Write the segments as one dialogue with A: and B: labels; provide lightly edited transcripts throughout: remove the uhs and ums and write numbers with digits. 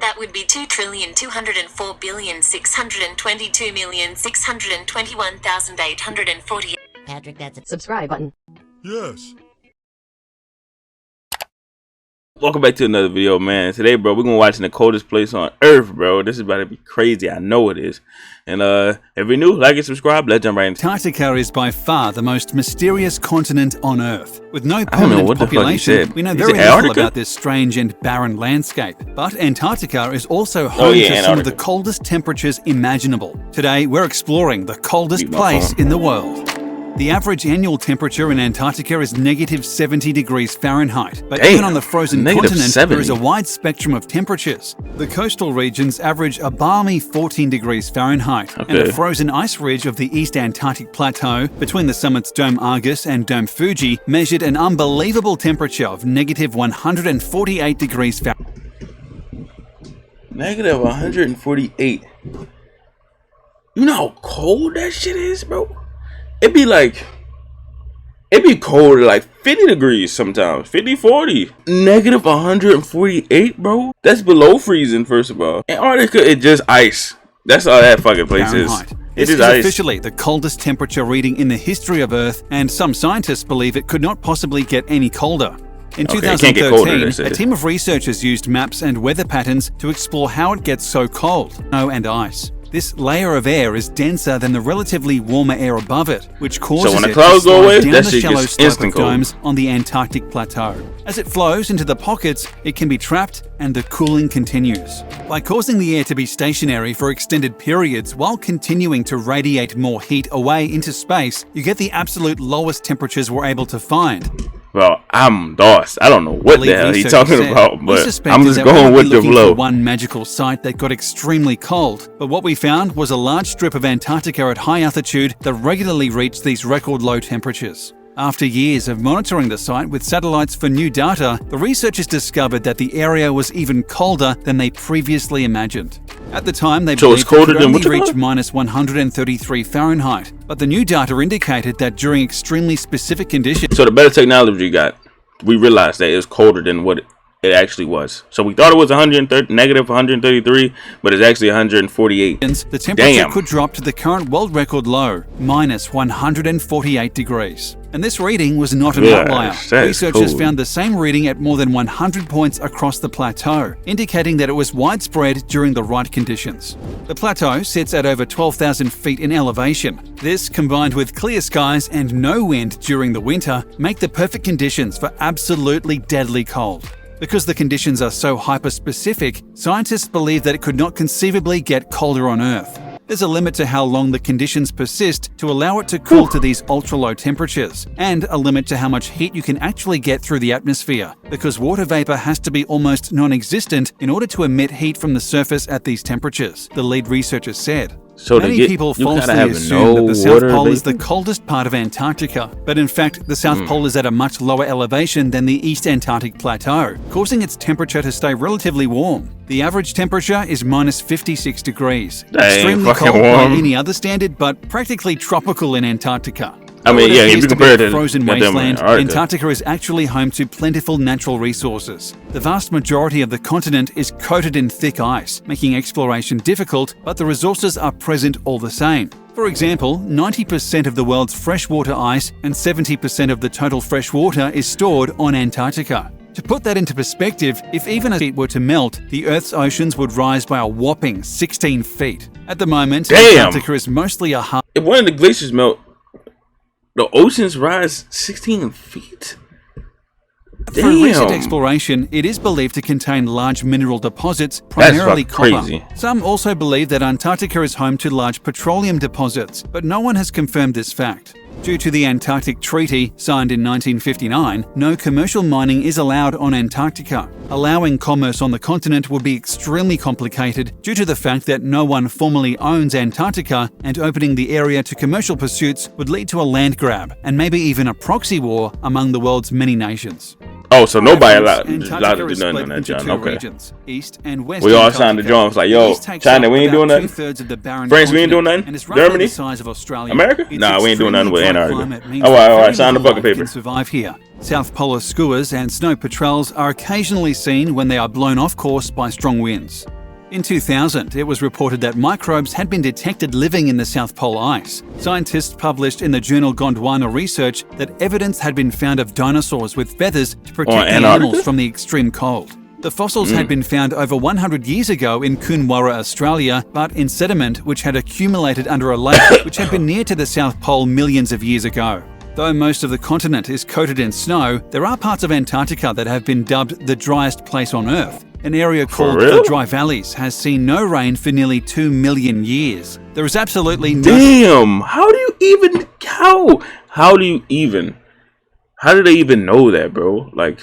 A: That would be 2,204,622,621,840.
B: Patrick, that's a subscribe button.
C: Yes.
D: Welcome back to another video, man. Today, bro, we're gonna watch the coldest place on earth, bro. This is about to be crazy. I know it is. And if you're new, like and subscribe. Let's jump right into it.
E: Antarctica is by far the most mysterious continent on Earth. With no permanent population, we know very little about this strange and barren landscape. But Antarctica is also home to some of the coldest temperatures imaginable. Today, we're exploring the coldest place in the world. The average annual temperature in Antarctica is -70 degrees Fahrenheit, but even on the frozen continent, there is a wide spectrum of temperatures. The coastal regions average a balmy 14 degrees Fahrenheit, and the frozen ice ridge of the East Antarctic Plateau, between the summits Dome Argus and Dome Fuji, measured an unbelievable temperature of -148 degrees Fahrenheit.
D: -148. You know how cold that shit is, bro? It'd be cold at like 50 degrees sometimes, 50, 40. -148, bro? That's below freezing, first of all. Antarctica is just ice. That's all that fucking place is.
E: This is officially the coldest temperature reading in the history of Earth, and some scientists believe it could not possibly get any colder. In 2013, a team of researchers used maps and weather patterns to explore how it gets so cold, snow and ice. This layer of air is denser than the relatively warmer air above it, which causes it to slide down the shallow slope of domes on the Antarctic plateau. As it flows into the pockets, it can be trapped and the cooling continues. By causing the air to be stationary for extended periods while continuing to radiate more heat away into space, you get the absolute lowest temperatures we're able to find.
D: Well, I'm lost. I don't know what the hell he's talking about, but I'm just going with the flow.
E: One magical site that got extremely cold, but what we found was a large strip of Antarctica at high altitude that regularly reached these record low temperatures. After years of monitoring the site with satellites for new data, the researchers discovered that the area was even colder than they previously imagined. At the time, they believed it could only reach -133 Fahrenheit, but the new data indicated that during extremely specific conditions...
D: So the better technology you got, we realized that it was colder than what it actually was. So we thought it was -133, but it's actually 148.
E: The temperature could drop to the current world record low, -148 degrees. And this reading was not an outlier. Researchers found the same reading at more than 100 points across the plateau, indicating that it was widespread during the right conditions. The plateau sits at over 12,000 feet in elevation. This, combined with clear skies and no wind during the winter, make the perfect conditions for absolutely deadly cold. Because the conditions are so hyper-specific, scientists believe that it could not conceivably get colder on Earth. There's a limit to how long the conditions persist to allow it to cool to these ultra-low temperatures, and a limit to how much heat you can actually get through the atmosphere, because water vapor has to be almost non-existent in order to emit heat from the surface at these temperatures, the lead researchers said. Many people falsely assume that the South Pole is the coldest part of Antarctica, but in fact, the South Pole is at a much lower elevation than the East Antarctic Plateau, causing its temperature to stay relatively warm. The average temperature is -56 degrees, extremely cold by any other standard, but practically tropical in Antarctica.
D: I mean, yeah, if you compare it to
E: frozen wasteland, Antarctica is actually home to plentiful natural resources. The vast majority of the continent is coated in thick ice, making exploration difficult, but the resources are present all the same. For example, 90% of the world's freshwater ice and 70% of the total fresh water is stored on Antarctica. To put that into perspective, if even a feet were to melt, the Earth's oceans would rise by a whopping 16 feet. At the moment, Antarctica is mostly a hub.
D: If one of the glaciers melt, the oceans rise 16 feet?
E: Through recent exploration, it is believed to contain large mineral deposits, primarily copper. Some also believe that Antarctica is home to large petroleum deposits, but no one has confirmed this fact. Due to the Antarctic Treaty, signed in 1959, no commercial mining is allowed on Antarctica. Allowing commerce on the continent would be extremely complicated due to the fact that no one formally owns Antarctica, and opening the area to commercial pursuits would lead to a land grab and maybe even a proxy war among the world's many nations.
D: Oh, so nobody allowed to do nothing on that, John. Okay.
E: Regions, East and West
D: we all signed the Jones like, yo, China, we ain't doing nothing. France, we ain't doing nothing. Germany, America, nah, we ain't doing nothing with Antarctica. All right, sign the fucking paper.
E: Survive here. South polar skuas and snow patrols are occasionally seen when they are blown off course by strong winds. In 2000, it was reported that microbes had been detected living in the South Pole ice. Scientists published in the journal Gondwana Research that evidence had been found of dinosaurs with feathers to protect the animals from the extreme cold. The fossils had been found over 100 years ago in Coonawarra, Australia, but in sediment which had accumulated under a lake which had been near to the South Pole millions of years ago. Though most of the continent is coated in snow, there are parts of Antarctica that have been dubbed the driest place on Earth. An area called the Dry Valleys has seen no rain for nearly 2 million years. There is absolutely no...
D: Damn! How do they even know that, bro? Like,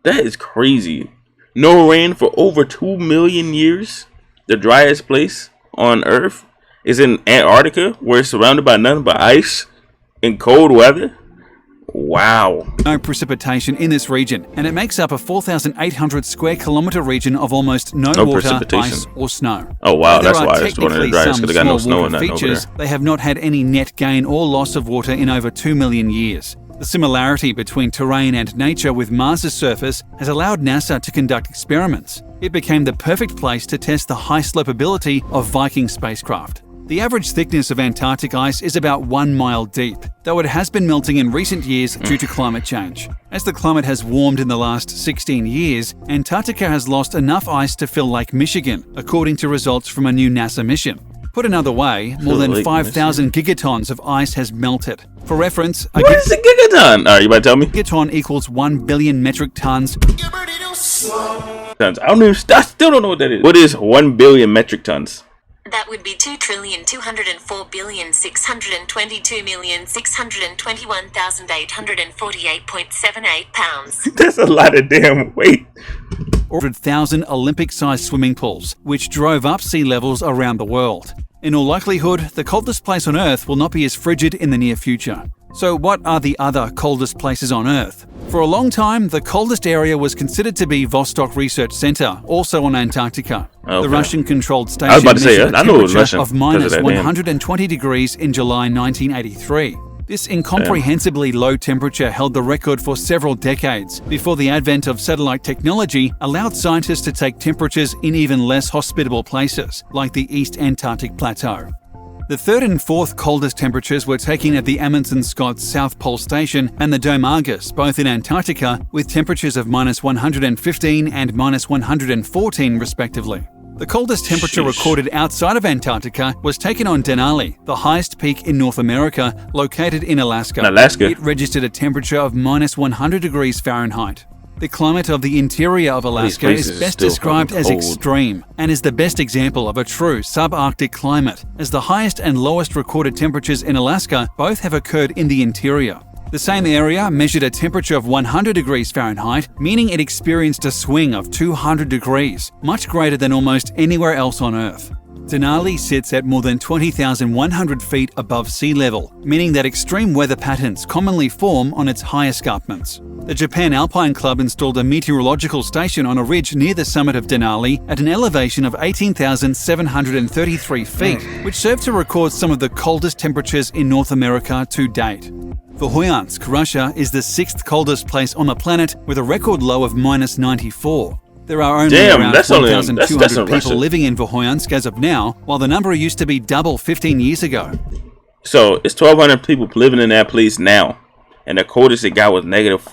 D: that is crazy. No rain for over 2 million years? The driest place on Earth is in Antarctica, where it's surrounded by nothing but ice and cold weather? Wow.
E: No precipitation in this region, and it makes up a 4,800 square kilometre region of almost no water, ice or snow.
D: Oh wow, that's why it's one of the driest, because they got no snow and nothing over there.
E: They have not had any net gain or loss of water in over 2 million years. The similarity between terrain and nature with Mars's surface has allowed NASA to conduct experiments. It became the perfect place to test the high slopeability of Viking spacecraft. The average thickness of Antarctic ice is about 1 mile deep, though it has been melting in recent years due to climate change. As the climate has warmed in the last 16 years, Antarctica has lost enough ice to fill Lake Michigan, according to results from a new NASA mission. Put another way, more than 5,000 gigatons of ice has melted. For reference,
D: what is a gigaton? Alright, you about to tell me?
E: Gigaton equals 1 billion metric tons.
D: I still don't know what that is. What is 1 billion metric tons?
B: That would be 2,204,622,621,848.78 pounds.
D: That's a lot of damn weight.
E: 100,000 Olympic-sized swimming pools, which drove up sea levels around the world. In all likelihood, the coldest place on Earth will not be as frigid in the near future. So what are the other coldest places on Earth? For a long time, the coldest area was considered to be Vostok Research Center, also on Antarctica. Okay. The Russian-controlled station measured a temperature of minus 120 degrees in July 1983. This incomprehensibly low temperature held the record for several decades before the advent of satellite technology allowed scientists to take temperatures in even less hospitable places, like the East Antarctic Plateau. The third and fourth coldest temperatures were taken at the Amundsen Scott South Pole Station and the Dome Argus, both in Antarctica, with temperatures of minus 115 and minus 114 respectively. The coldest temperature recorded outside of Antarctica was taken on Denali, the highest peak in North America, located in Alaska. It registered a temperature of minus 100 degrees Fahrenheit. The climate of the interior of Alaska is best described as extreme and is the best example of a true subarctic climate, as the highest and lowest recorded temperatures in Alaska both have occurred in the interior. The same area measured a temperature of 100 degrees Fahrenheit, meaning it experienced a swing of 200 degrees, much greater than almost anywhere else on Earth. Denali sits at more than 20,100 feet above sea level, meaning that extreme weather patterns commonly form on its high escarpments. The Japan Alpine Club installed a meteorological station on a ridge near the summit of Denali at an elevation of 18,733 feet, which served to record some of the coldest temperatures in North America to date. Verkhoyansk, Russia, is the sixth coldest place on the planet with a record low of minus 94. There are only around 1,200 people living in Verkhoyansk as of now, while the number used to be double 15 years ago.
D: So it's 1,200 people living in that place now, and the coldest it got was negative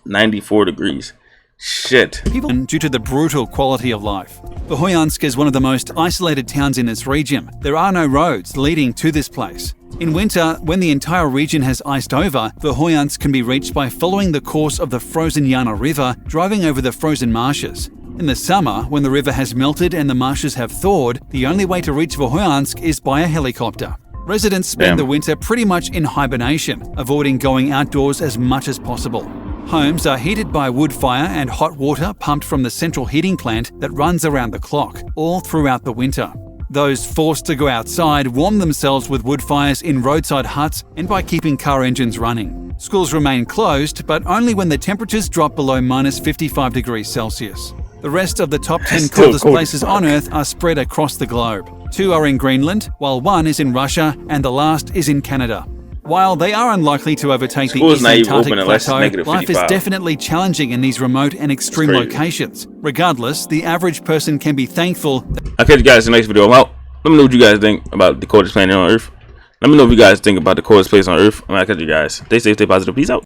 D: 94 degrees. Shit.
E: Due to the brutal quality of life. Verkhoyansk is one of the most isolated towns in this region. There are no roads leading to this place. In winter, when the entire region has iced over, Verkhoyansk can be reached by following the course of the frozen Yana River, driving over the frozen marshes. In the summer, when the river has melted and the marshes have thawed, the only way to reach Verkhoyansk is by a helicopter. Residents spend the winter pretty much in hibernation, avoiding going outdoors as much as possible. Homes are heated by wood fire and hot water pumped from the central heating plant that runs around the clock, all throughout the winter. Those forced to go outside warm themselves with wood fires in roadside huts and by keeping car engines running. Schools remain closed, but only when the temperatures drop below minus 55 degrees Celsius. The rest of the top 10 coldest places on Earth are spread across the globe. 2 are in Greenland, while 1 is in Russia and the last is in Canada. While they are unlikely to overtake the
D: School's
E: East
D: not even
E: Antarctic
D: open unless it's
E: plateau,
D: negative
E: life is
D: 55.
E: definitely challenging in these remote and extreme
D: crazy.
E: locations. Regardless, the average person can be thankful.
D: I'll catch you guys in the next video. I'm out. Let me know what you guys think about the coldest planet on Earth. Let me know if you guys think about the coldest place on Earth. I'm gonna catch you guys. Stay safe, stay positive. Peace out.